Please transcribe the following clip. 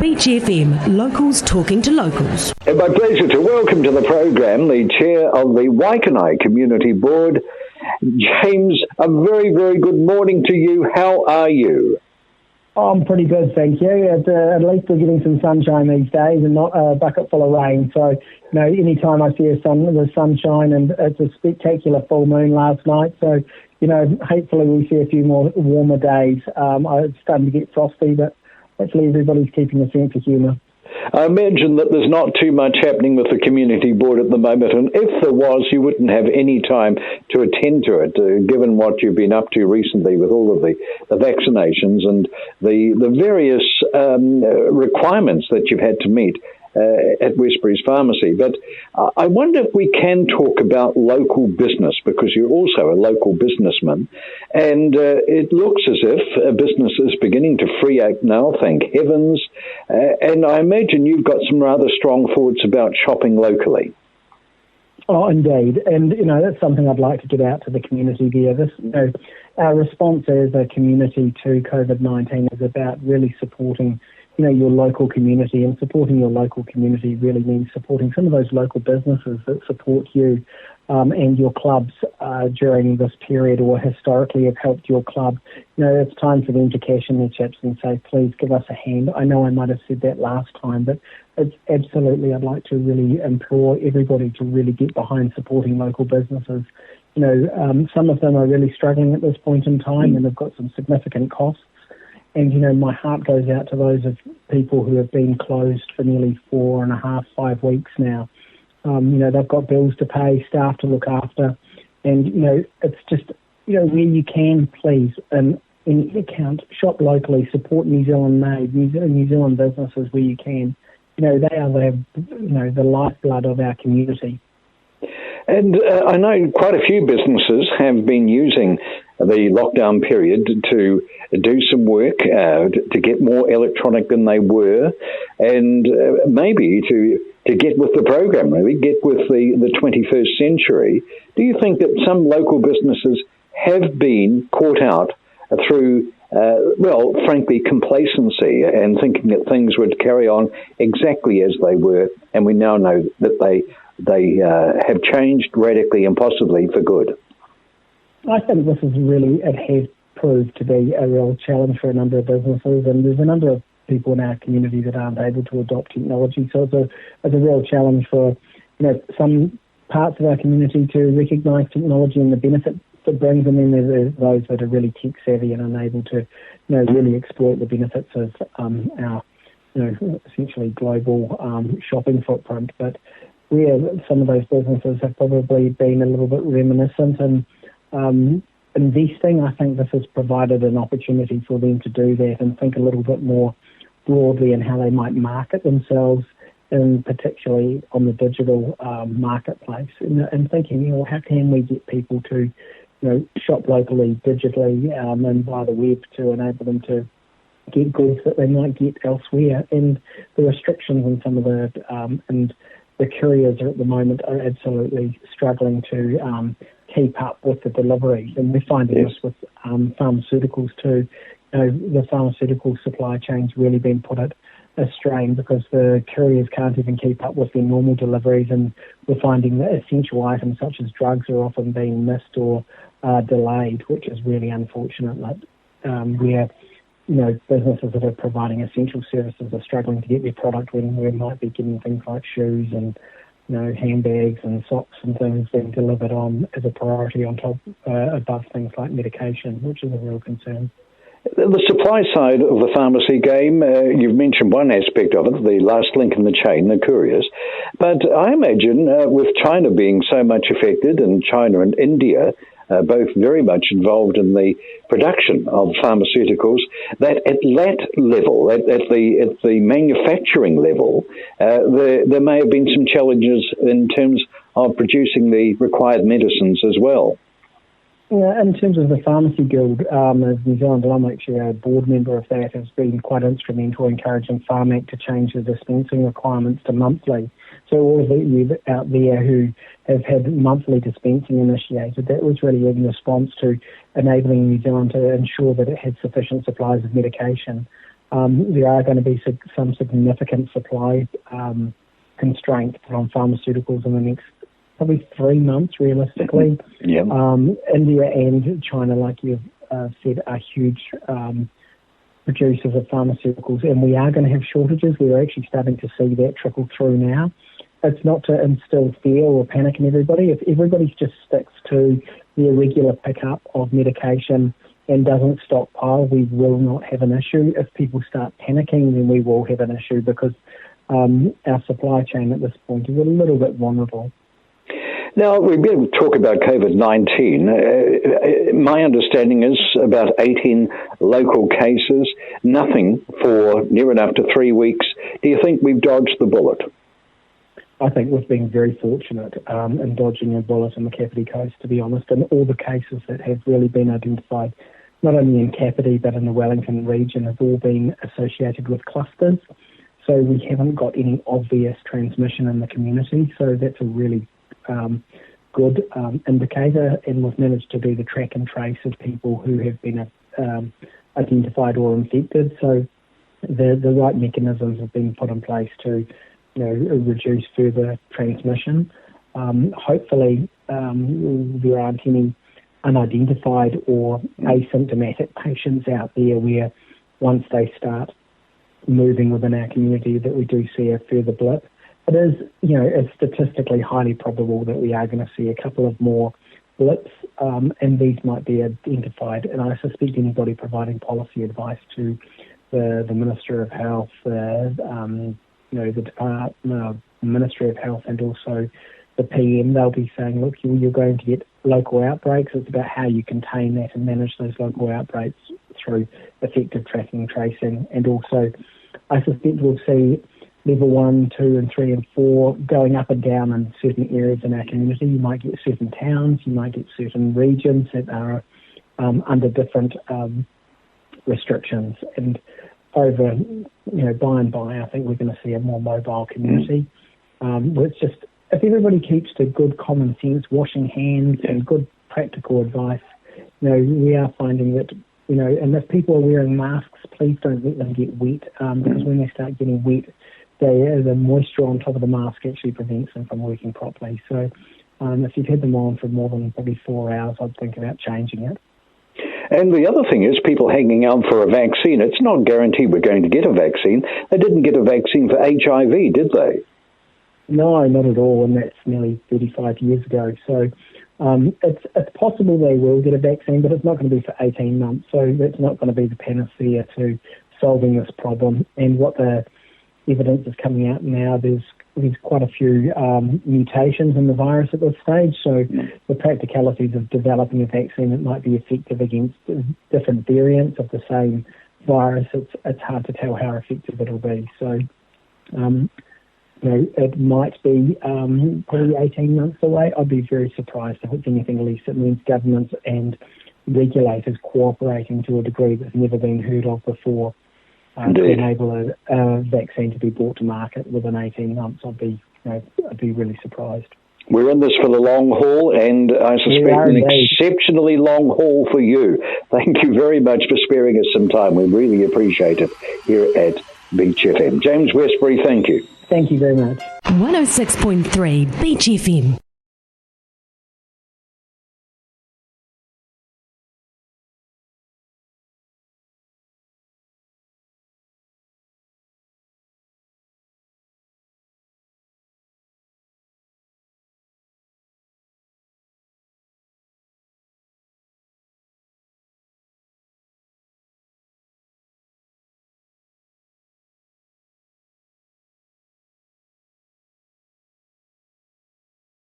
Beach FM, locals talking to locals. And my pleasure to welcome to the program the chair of the Waikanae Community Board, James. A very, very good morning to you. How are you? I'm pretty good, thank you. At least we're getting some sunshine these days and not a bucket full of rain. So, anytime I see the sunshine, and it's a spectacular full moon last night. So, hopefully we'll see a few more warmer days. It's starting to get frosty, but hopefully everybody's keeping a sense of humour. I imagine that there's not too much happening with the community board at the moment, and if there was, you wouldn't have any time to attend to it, given what you've been up to recently with all of the vaccinations and the various requirements that you've had to meet at Westbury's Pharmacy. But I wonder if we can talk about local business, because you're also a local businessman, and it looks as if business is beginning to free up now, thank heavens, and I imagine you've got some rather strong thoughts about shopping locally. Oh, indeed. And, that's something I'd like to get out to the community there. Our response as a community to COVID-19 is about really supporting your local community, and supporting your local community really means supporting some of those local businesses that support you and your clubs during this period, or historically have helped your club. It's time for them to cash in their chips and say, please give us a hand. I know I might have said that last time, but it's absolutely, I'd like to really implore everybody to really get behind supporting local businesses. Some of them are really struggling at this point in time, and they've got some significant costs. And, my heart goes out to those of people who have been closed for nearly 4.5, 5 weeks now. They've got bills to pay, staff to look after. And, it's just, where you can, please, in any account, shop locally, support New Zealand-made, New Zealand businesses where you can. They are the lifeblood of our community. And I know quite a few businesses have been using the lockdown period to do some work, to get more electronic than they were, and maybe to get with the program, really, get with the 21st century. Do you think that some local businesses have been caught out through, frankly, complacency and thinking that things would carry on exactly as they were, and we now know that they have changed radically and possibly for good? I think this it has proved to be a real challenge for a number of businesses, and there's a number of people in our community that aren't able to adopt technology. So it's a real challenge for some parts of our community to recognise technology and the benefit it brings, and then there's those that are really tech savvy and unable to really exploit the benefits of our essentially global shopping footprint. But where some of those businesses have probably been a little bit reminiscent and investing, I think this has provided an opportunity for them to do that and think a little bit more broadly in how they might market themselves, and particularly on the digital marketplace, and thinking, how can we get people to shop locally, digitally, and via the web to enable them to get goods that they might get elsewhere. And the restrictions on some of and the couriers at the moment are absolutely struggling to keep up with the deliveries, and we're finding this with pharmaceuticals too. The pharmaceutical supply chain's really been put at a strain because the couriers can't even keep up with their normal deliveries, and we're finding that essential items such as drugs are often being missed or delayed, which is really unfortunate. Where businesses that are providing essential services are struggling to get their product when we might be getting things like shoes and handbags and socks and things being delivered on as a priority on top above things like medication, which is a real concern. The supply side of the pharmacy game, you've mentioned one aspect of it, the last link in the chain, the couriers. But I imagine with China being so much affected, and China and India both very much involved in the production of pharmaceuticals, that at that level, at the manufacturing level, there may have been some challenges in terms of producing the required medicines as well. Yeah, in terms of the Pharmacy Guild of New Zealand, and I'm actually a board member of that, has been quite instrumental encouraging Pharmac to change the dispensing requirements to monthly. So all of you out there who have had monthly dispensing initiated, that was really in response to enabling New Zealand to ensure that it had sufficient supplies of medication. there are going to be some significant supply constraints on pharmaceuticals in the next probably 3 months, realistically. Yeah. India and China, like you've said, are huge producers of pharmaceuticals, and we are going to have shortages. We're actually starting to see that trickle through now. It's not to instill fear or panic in everybody. If everybody just sticks to their regular pickup of medication and doesn't stockpile, we will not have an issue. If people start panicking, then we will have an issue, because our supply chain at this point is a little bit vulnerable. Now, we've been talk about COVID-19. My understanding is about 18 local cases, nothing for near enough to 3 weeks. Do you think we've dodged the bullet? I think we've been very fortunate in dodging a bullet on the Kapiti Coast, to be honest, and all the cases that have really been identified, not only in Kapiti but in the Wellington region, have all been associated with clusters. So we haven't got any obvious transmission in the community, so that's a really good indicator, and we've managed to do the track and trace of people who have been identified or infected. So the right mechanisms have been put in place to reduce further transmission. Hopefully there aren't any unidentified or asymptomatic patients out there where once they start moving within our community that we do see a further blip. It is, it's statistically highly probable that we are going to see a couple of more blips, and these might be identified. And I suspect anybody providing policy advice to the Minister of Health, the Ministry of Health, and also the PM, they'll be saying, look, you're going to get local outbreaks. It's about how you contain that and manage those local outbreaks through effective tracking and tracing. And also, I suspect we'll see level 1, 2, and 3, and 4 going up and down in certain areas in our community. You might get certain towns, you might get certain regions that are under different restrictions. And over, by and by, I think we're going to see a more mobile community. It's just, if everybody keeps to good common sense, washing hands, and good practical advice, we are finding that, and if people are wearing masks, please don't let them get wet, because when they start getting wet, the moisture on top of the mask actually prevents them from working properly. So if you've had them on for more than probably 4 hours, I'd think about changing it. And the other thing is people hanging out for a vaccine. It's not guaranteed we're going to get a vaccine. They didn't get a vaccine for HIV, did they? No, not at all, and that's nearly 35 years ago. So it's possible they will get a vaccine, but it's not going to be for 18 months. So that's not going to be the panacea to solving this problem. And what the evidence is coming out now, there's quite a few mutations in the virus at this stage, so the practicalities of developing a vaccine that might be effective against different variants of the same virus, it's hard to tell how effective it'll be. So, it might be probably 18 months away. I'd be very surprised if it's anything less. It means governments and regulators cooperating to a degree that's never been heard of before. To enable a vaccine to be brought to market within 18 months, I'd be really surprised. We're in this for the long haul, and I suspect an exceptionally long haul for you. Thank you very much for sparing us some time. We really appreciate it here at Beach FM. James Westbury, thank you. Thank you very much. 106.3 Beach FM.